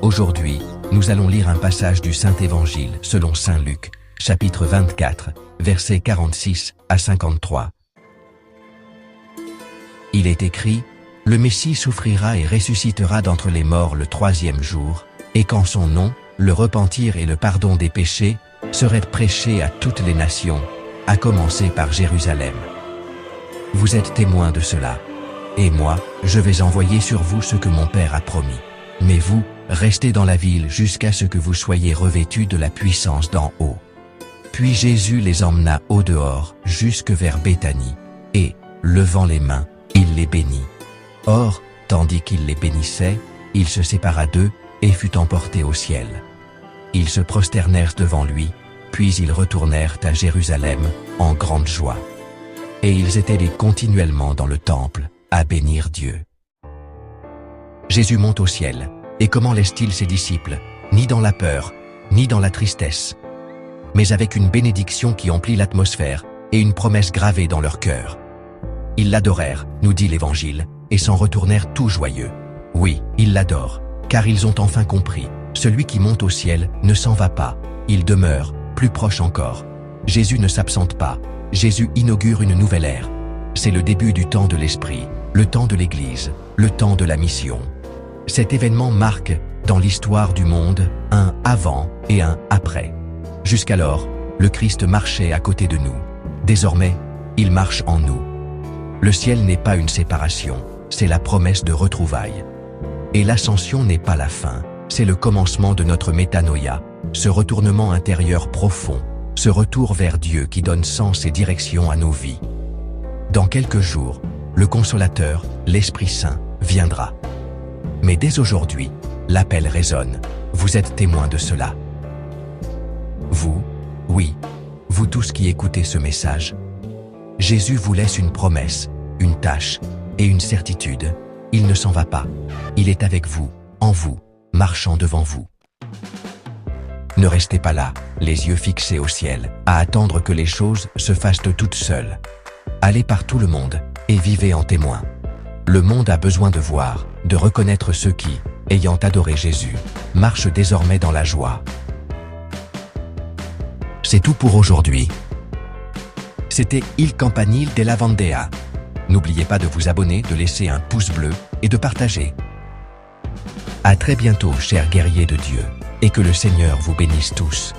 Aujourd'hui, nous allons lire un passage du Saint-Évangile selon Saint Luc, chapitre 24, versets 46 à 53. Il est écrit, « Le Messie souffrira et ressuscitera d'entre les morts le troisième jour, et qu'en son nom, le repentir et le pardon des péchés seraient prêchés à toutes les nations, à commencer par Jérusalem. Vous êtes témoins de cela. Et moi, je vais envoyer sur vous ce que mon Père a promis. Mais vous, restez dans la ville jusqu'à ce que vous soyez revêtus de la puissance d'en haut. » Puis Jésus les emmena au dehors, jusque vers Béthanie, et, levant les mains, il les bénit. Or, tandis qu'il les bénissait, il se sépara d'eux, et fut emporté au ciel. Ils se prosternèrent devant lui, puis ils retournèrent à Jérusalem, en grande joie. Et ils étaient continuellement dans le temple, à bénir Dieu. Jésus monte au ciel, et comment laisse-t-il ses disciples, ni dans la peur, ni dans la tristesse, mais avec une bénédiction qui emplit l'atmosphère, et une promesse gravée dans leur cœur. Ils l'adorèrent, nous dit l'Évangile, et s'en retournèrent tout joyeux. Oui, ils l'adorent, car ils ont enfin compris, celui qui monte au ciel ne s'en va pas, il demeure, plus proche encore. Jésus ne s'absente pas, Jésus inaugure une nouvelle ère. C'est le début du temps de l'Esprit, le temps de l'Église, le temps de la mission. Cet événement marque, dans l'histoire du monde, un avant et un après. Jusqu'alors, le Christ marchait à côté de nous. Désormais, il marche en nous. Le ciel n'est pas une séparation, c'est la promesse de retrouvailles. Et l'ascension n'est pas la fin, c'est le commencement de notre métanoïa, ce retournement intérieur profond, ce retour vers Dieu qui donne sens et direction à nos vies. Dans quelques jours, le Consolateur, l'Esprit Saint, viendra. Mais dès aujourd'hui, l'appel résonne. Vous êtes témoins de cela. Vous, oui, vous tous qui écoutez ce message. Jésus vous laisse une promesse, une tâche et une certitude. Il ne s'en va pas. Il est avec vous, en vous, marchant devant vous. Ne restez pas là, les yeux fixés au ciel, à attendre que les choses se fassent toutes seules. Allez par tout le monde et vivez en témoin. Le monde a besoin de voir, de reconnaître ceux qui, ayant adoré Jésus, marchent désormais dans la joie. C'est tout pour aujourd'hui. C'était Il Campanile della Vendea. N'oubliez pas de vous abonner, de laisser un pouce bleu et de partager. À très bientôt, chers guerriers de Dieu, et que le Seigneur vous bénisse tous.